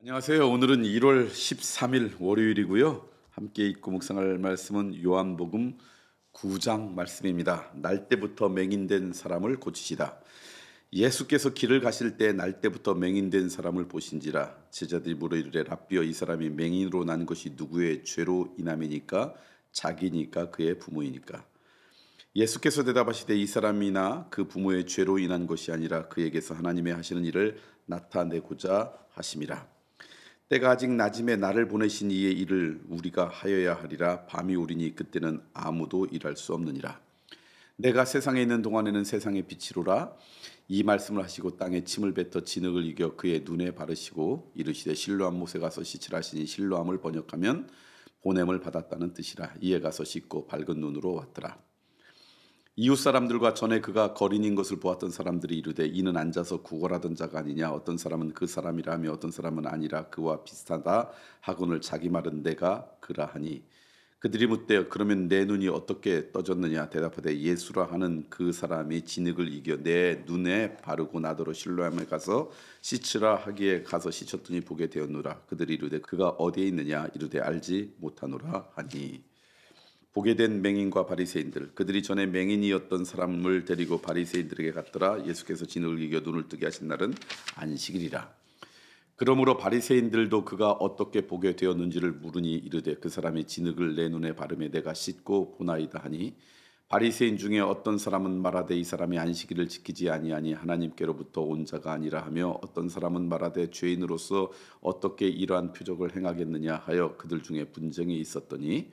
안녕하세요. 오늘은 1월 13일 월요일이고요. 함께 읽고 묵상할 말씀은 요한복음 9장 말씀입니다. 날 때부터 맹인된 사람을 고치시다. 예수께서 길을 가실 때 날 때부터 맹인된 사람을 보신지라. 제자들이 물어 이르되 랍비여, 이 사람이 맹인으로 난 것이 누구의 죄로 인함이니까? 자기니까 그의 부모이니까? 예수께서 대답하시되 이 사람이나 그 부모의 죄로 인한 것이 아니라 그에게서 하나님의 하시는 일을 나타내고자 하심이라. 때가 아직 낮음에 나를 보내신 이의 일을 우리가 하여야 하리라. 밤이 오리니 그때는 아무도 일할 수 없느니라. 내가 세상에 있는 동안에는 세상의 빛이로라. 이 말씀을 하시고 땅에 침을 뱉어 진흙을 이겨 그의 눈에 바르시고 이르시되 실로암 못에 가서 씻으라 하시니, 실로암을 번역하면 보냄을 받았다는 뜻이라. 이에 가서 씻고 밝은 눈으로 왔더라. 이웃 사람들과 전에 그가 거린인 것을 보았던 사람들이 이르되 이는 앉아서 구걸하던 자가 아니냐? 어떤 사람은 그 사람이라 하며 어떤 사람은 아니라 그와 비슷하다 하거늘 자기 말은 내가 그라 하니, 그들이 묻되 그러면 내 눈이 어떻게 떠졌느냐? 대답하되 예수라 하는 그 사람이 진흙을 이겨 내 눈에 바르고 나더러 실로암에 가서 씻으라 하기에 가서 씻었더니 보게 되었노라. 그들이 이르되 그가 어디에 있느냐? 이르되 알지 못하노라 하니. 보게 된 맹인과 바리새인들, 그들이 전에 맹인이었던 사람을 데리고 바리새인들에게 갔더라. 예수께서 진흙을 이겨 눈을 뜨게 하신 날은 안식일이라. 그러므로 바리새인들도 그가 어떻게 보게 되었는지를 물으니 이르되 그 사람이 진흙을 내 눈에 바르매 내가 씻고 보나이다 하니, 바리새인 중에 어떤 사람은 말하되 이 사람이 안식일을 지키지 아니하니 하나님께로부터 온 자가 아니라 하며, 어떤 사람은 말하되 죄인으로서 어떻게 이러한 표적을 행하겠느냐 하여 그들 중에 분쟁이 있었더니,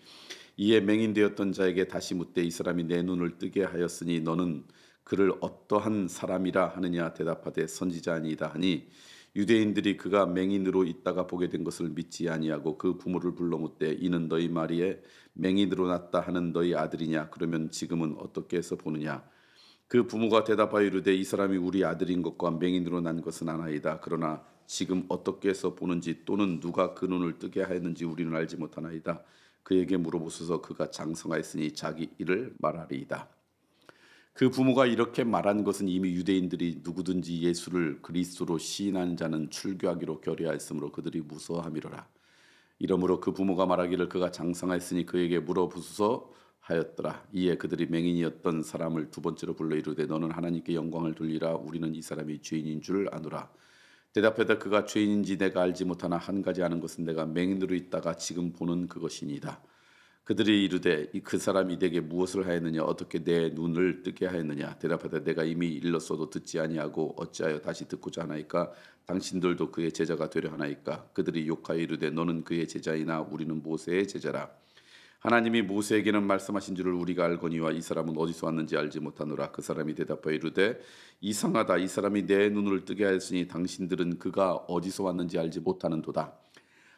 이에 맹인되었던 자에게 다시 묻되 이 사람이 내 눈을 뜨게 하였으니 너는 그를 어떠한 사람이라 하느냐? 대답하되 선지자 아니이다 하니, 유대인들이 그가 맹인으로 있다가 보게 된 것을 믿지 아니하고 그 부모를 불러 묻되 이는 너희 말이에 맹인으로 났다 하는 너희 아들이냐? 그러면 지금은 어떻게 해서 보느냐? 그 부모가 대답하여 이르되 이 사람이 우리 아들인 것과 맹인으로 난 것은 아나이다. 그러나 지금 어떻게 해서 보는지 또는 누가 그 눈을 뜨게 하였는지 우리는 알지 못하나이다. 그에게 물어보소서. 그가 장성하였으니 자기 일을 말하리이다. 그 부모가 이렇게 말한 것은 이미 유대인들이 누구든지 예수를 그리스도로 시인하는 자는 출교하기로 결의하였으므로 그들이 무서워함이로라. 이러므로 그 부모가 말하기를 그가 장성하였으니 그에게 물어보소서 하였더라. 이에 그들이 맹인이었던 사람을 두 번째로 불러 이르되 너는 하나님께 영광을 돌리라. 우리는 이 사람이 죄인인 줄 아노라. 대답하되 그가 죄인인지 내가 알지 못하나 한 가지 아는 것은 내가 맹인으로 있다가 지금 보는 그것이니이다. 그들이 이르되 그 사람이 내게 무엇을 하였느냐? 어떻게 내 눈을 뜨게 하였느냐? 대답하되 내가 이미 일렀어도 듣지 아니하고 어찌하여 다시 듣고자 하나이까? 당신들도 그의 제자가 되려 하나이까? 그들이 욕하여 이르되 너는 그의 제자이나 우리는 모세의 제자라. 하나님이 모세에게는 말씀하신 줄을 우리가 알거니와 이 사람은 어디서 왔는지 알지 못하노라. 그 사람이 대답하여 이르되 이상하다. 이 사람이 내 눈을 뜨게 하였으니 당신들은 그가 어디서 왔는지 알지 못하는도다.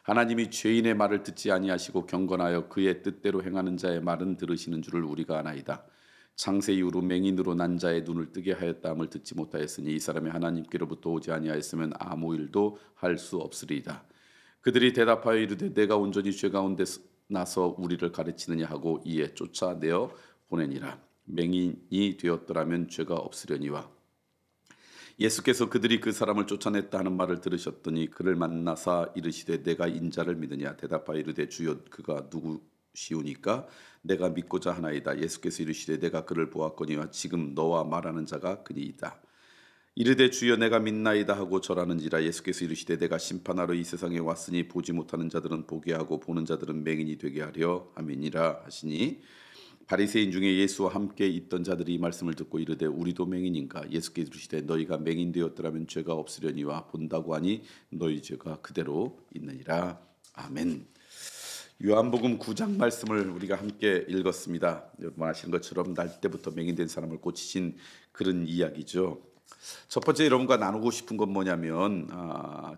하나님이 죄인의 말을 듣지 아니하시고 경건하여 그의 뜻대로 행하는 자의 말은 들으시는 줄을 우리가 아나이다. 창세 이후로 맹인으로 난 자의 눈을 뜨게 하였다함을 듣지 못하였으니 이 사람이 하나님께로부터 오지 아니하였으면 아무 일도 할 수 없으리이다. 그들이 대답하여 이르되 내가 온전히 죄 가운데 나서 우리를 가르치느냐 하고 이에 쫓아내어 보내니라. 맹인이 되었더라면 죄가 없으려니와. 예수께서 그들이 그 사람을 쫓아냈다 하는 말을 들으셨더니 그를 만나사 이르시되 내가 인자를 믿느냐? 대답하여 이르되 주여 그가 누구시오니까 내가 믿고자 하나이다. 예수께서 이르시되 내가 그를 보았거니와 지금 너와 말하는 자가 그니이다. 이르되 주여 내가 믿나이다 하고 절하는지라. 예수께서 이르시되 내가 심판하러 이 세상에 왔으니 보지 못하는 자들은 보게 하고 보는 자들은 맹인이 되게 하려 함이니라 하시니, 바리새인 중에 예수와 함께 있던 자들이 이 말씀을 듣고 이르되 우리도 맹인인가? 예수께서 이르시되 너희가 맹인 되었더라면 죄가 없으려니와 본다고 하니 너희 죄가 그대로 있느니라. 아멘. 요한복음 9장 말씀을 우리가 함께 읽었습니다. 여러분 아시는 것처럼 날 때부터 맹인된 사람을 고치신 그런 이야기죠. 첫 번째 여러분과 나누고 싶은 건 뭐냐면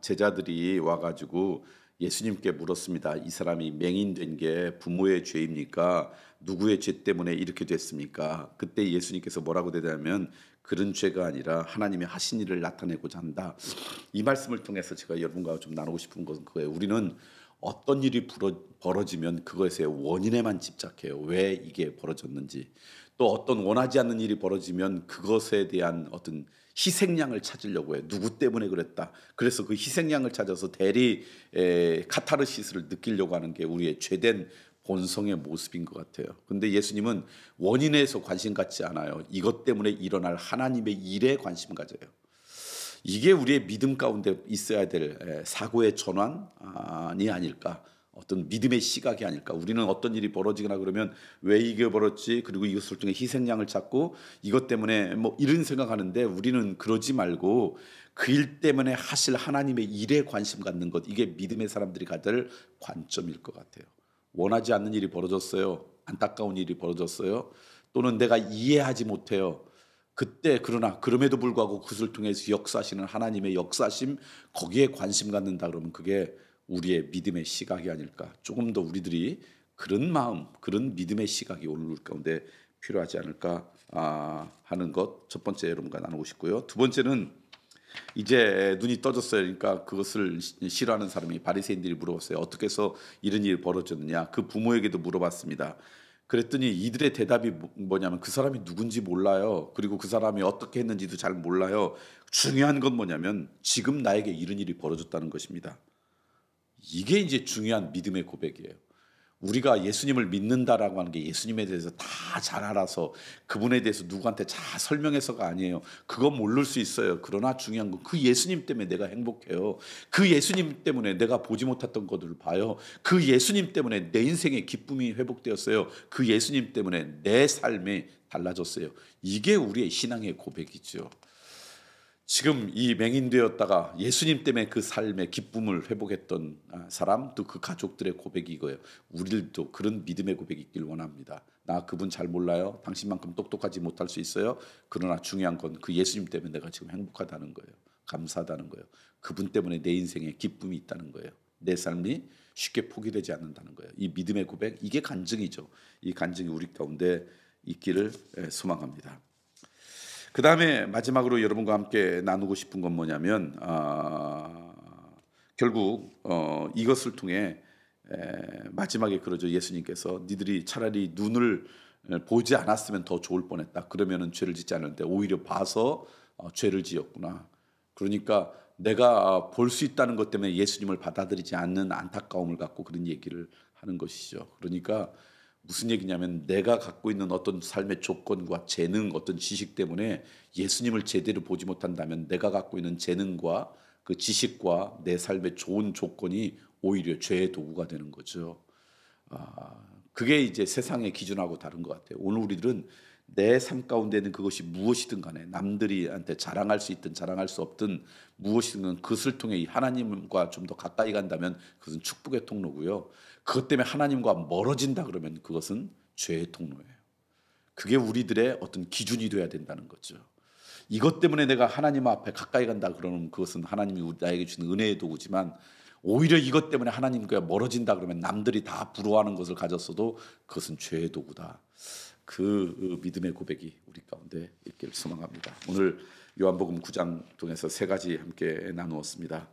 제자들이 와가지고 예수님께 물었습니다. 이 사람이 맹인된 게 부모의 죄입니까? 누구의 죄 때문에 이렇게 됐습니까? 그때 예수님께서 뭐라고 대답하면 그런 죄가 아니라 하나님의 하신 일을 나타내고자 한다. 이 말씀을 통해서 제가 여러분과 좀 나누고 싶은 것은 그거예요. 우리는 어떤 일이 벌어지면 그것의 원인에만 집착해요. 왜 이게 벌어졌는지. 또 어떤 원하지 않는 일이 벌어지면 그것에 대한 어떤 희생양을 찾으려고 해요. 누구 때문에 그랬다. 그래서 그 희생양을 찾아서 대리 카타르시스를 느끼려고 하는 게 우리의 죄된 본성의 모습인 것 같아요. 근데 예수님은 원인에서 관심 갖지 않아요. 이것 때문에 일어날 하나님의 일에 관심 가져요. 이게 우리의 믿음 가운데 있어야 될 사고의 전환이 아닐까. 어떤 믿음의 시각이 아닐까. 우리는 어떤 일이 벌어지거나 그러면 왜 이게 벌었지? 그리고 이것을 통해 희생양을 찾고 이것 때문에 뭐 이런 생각하는데 우리는 그러지 말고 그 일 때문에 하실 하나님의 일에 관심 갖는 것. 이게 믿음의 사람들이 가질 관점일 것 같아요. 원하지 않는 일이 벌어졌어요. 안타까운 일이 벌어졌어요. 또는 내가 이해하지 못해요. 그때 그러나 그럼에도 불구하고 그것을 통해서 역사하시는 하나님의 역사심 거기에 관심 갖는다 그러면 그게 우리의 믿음의 시각이 아닐까. 조금 더 우리들이 그런 마음, 그런 믿음의 시각이 오늘 우리 가운데 필요하지 않을까 하는 것 첫 번째 여러분과 나누고 싶고요. 두 번째는 이제 눈이 떠졌어요. 그러니까 그것을 싫어하는 사람이 바리새인들이 물어봤어요. 어떻게 해서 이런 일이 벌어졌느냐. 그 부모에게도 물어봤습니다. 그랬더니 이들의 대답이 뭐냐면 그 사람이 누군지 몰라요. 그리고 그 사람이 어떻게 했는지도 잘 몰라요. 중요한 건 뭐냐면 지금 나에게 이런 일이 벌어졌다는 것입니다. 이게 이제 중요한 믿음의 고백이에요. 우리가 예수님을 믿는다라고 하는 게 예수님에 대해서 다 잘 알아서 그분에 대해서 누구한테 잘 설명해서가 아니에요. 그건 모를 수 있어요. 그러나 중요한 건 그 예수님 때문에 내가 행복해요. 그 예수님 때문에 내가 보지 못했던 것들을 봐요. 그 예수님 때문에 내 인생의 기쁨이 회복되었어요. 그 예수님 때문에 내 삶이 달라졌어요. 이게 우리의 신앙의 고백이죠. 지금 이 맹인되었다가 예수님 때문에 그 삶의 기쁨을 회복했던 사람 또 그 가족들의 고백이 이거예요. 우리들도 그런 믿음의 고백이 있길 원합니다. 나 그분 잘 몰라요. 당신만큼 똑똑하지 못할 수 있어요. 그러나 중요한 건 그 예수님 때문에 내가 지금 행복하다는 거예요. 감사하다는 거예요. 그분 때문에 내 인생에 기쁨이 있다는 거예요. 내 삶이 쉽게 포기되지 않는다는 거예요. 이 믿음의 고백 이게 간증이죠. 이 간증이 우리 가운데 있기를 소망합니다. 그 다음에 마지막으로 여러분과 함께 나누고 싶은 건 뭐냐면 결국 이것을 통해 마지막에 그러죠. 예수님께서 니들이 차라리 눈을 보지 않았으면 더 좋을 뻔했다. 그러면은 죄를 짓지 않는데 오히려 봐서 죄를 지었구나. 그러니까 내가 볼 수 있다는 것 때문에 예수님을 받아들이지 않는 안타까움을 갖고 그런 얘기를 하는 것이죠. 그러니까 무슨 얘기냐면 내가 갖고 있는 어떤 삶의 조건과 재능, 어떤 지식 때문에 예수님을 제대로 보지 못한다면 내가 갖고 있는 재능과 그 지식과 내 삶의 좋은 조건이 오히려 죄의 도구가 되는 거죠. 그게 이제 세상의 기준하고 다른 것 같아요. 오늘 우리들은 내 삶 가운데는 그것이 무엇이든 간에 남들이한테 자랑할 수 있든 자랑할 수 없든 무엇이든 그것을 통해 하나님과 좀 더 가까이 간다면 그것은 축복의 통로고요. 그것 때문에 하나님과 멀어진다 그러면 그것은 죄의 통로예요. 그게 우리들의 어떤 기준이 돼야 된다는 거죠. 이것 때문에 내가 하나님 앞에 가까이 간다 그러면 그것은 하나님이 나에게 주는 은혜의 도구지만 오히려 이것 때문에 하나님과 멀어진다 그러면 남들이 다 부러워하는 것을 가졌어도 그것은 죄의 도구다. 그 믿음의 고백이 우리 가운데 있기를 소망합니다. 오늘 요한복음 9장 통해서 세 가지 함께 나누었습니다.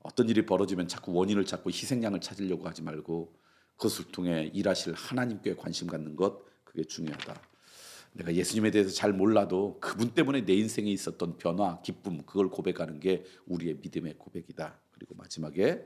어떤 일이 벌어지면 자꾸 원인을 찾고 희생양을 찾으려고 하지 말고 그것을 통해 일하실 하나님께 관심 갖는 것 그게 중요하다. 내가 예수님에 대해서 잘 몰라도 그분 때문에 내 인생에 있었던 변화, 기쁨 그걸 고백하는 게 우리의 믿음의 고백이다. 그리고 마지막에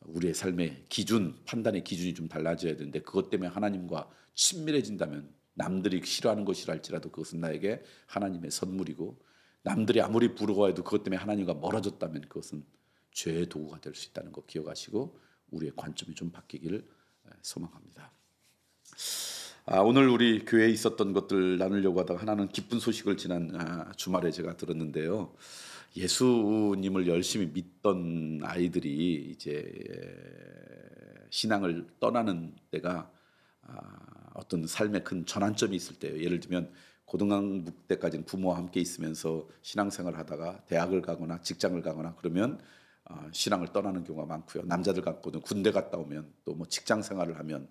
우리의 삶의 기준, 판단의 기준이 좀 달라져야 되는데 그것 때문에 하나님과 친밀해진다면 남들이 싫어하는 것이라 할지라도 그것은 나에게 하나님의 선물이고 남들이 아무리 부러워해도 그것 때문에 하나님과 멀어졌다면 그것은 죄의 도구가 될 수 있다는 거 기억하시고 우리의 관점이 좀 바뀌기를 소망합니다. 오늘 우리 교회에 있었던 것들 나누려고 하다가 하나는 기쁜 소식을 지난 주말에 제가 들었는데요. 예수님을 열심히 믿던 아이들이 이제 신앙을 떠나는 때가 어떤 삶의 큰 전환점이 있을 때예요. 예를 들면 고등학교 때까지는 부모와 함께 있으면서 신앙생활을 하다가 대학을 가거나 직장을 가거나 그러면 신앙을 떠나는 경우가 많고요. 남자들 같고는 군대 갔다 오면 또 뭐 직장 생활을 하면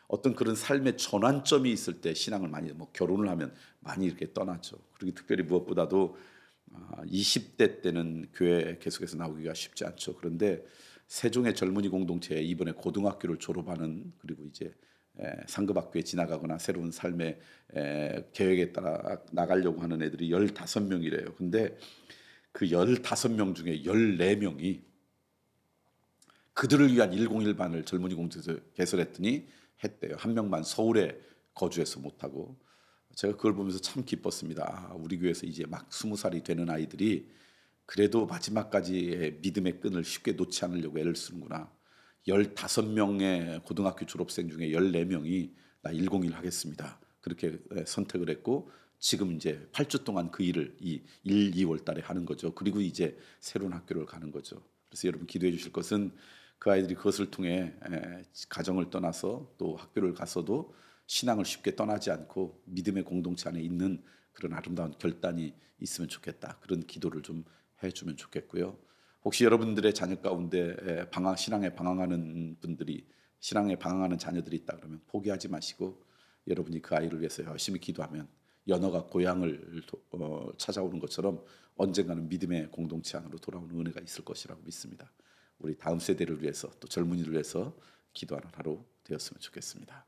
어떤 그런 삶의 전환점이 있을 때 신앙을 많이 뭐 결혼을 하면 많이 이렇게 떠나죠. 그리고 특별히 무엇보다도 20대 때는 교회에 계속해서 나오기가 쉽지 않죠. 그런데 세종의 젊은이 공동체에 이번에 고등학교를 졸업하는, 그리고 이제 상급학교에 지나가거나 새로운 삶의 계획에 따라 나가려고 하는 애들이 15명이래요. 근데 그 15명 중에 14명이 그들을 위한 101반을 젊은이 공동체에서 개설했더니 했대요. 한 명만 서울에 거주해서 못하고. 제가 그걸 보면서 참 기뻤습니다. 아, 우리 교회에서 이제 막 20살이 되는 아이들이 그래도 마지막까지의 믿음의 끈을 쉽게 놓지 않으려고 애를 쓰는구나. 15명의 고등학교 졸업생 중에 14명이 나 101 하겠습니다. 그렇게 선택을 했고, 지금 이제 8주 동안 그 일을 이 1, 2월 달에 하는 거죠. 그리고 이제 새로운 학교를 가는 거죠. 그래서 여러분 기도해 주실 것은 그 아이들이 그것을 통해 가정을 떠나서 또 학교를 가서도 신앙을 쉽게 떠나지 않고 믿음의 공동체 안에 있는 그런 아름다운 결단이 있으면 좋겠다. 그런 기도를 좀 해주면 좋겠고요. 혹시 여러분들의 자녀 가운데 신앙에 방황하는 분들이, 신앙에 방황하는 자녀들이 있다 그러면 포기하지 마시고 여러분이 그 아이를 위해서 열심히 기도하면 연어가 고향을 찾아오는 것처럼 언젠가는 믿음의 공동체 안으로 돌아오는 은혜가 있을 것이라고 믿습니다. 우리 다음 세대를 위해서 또 젊은이를 위해서 기도하는 하루 되었으면 좋겠습니다.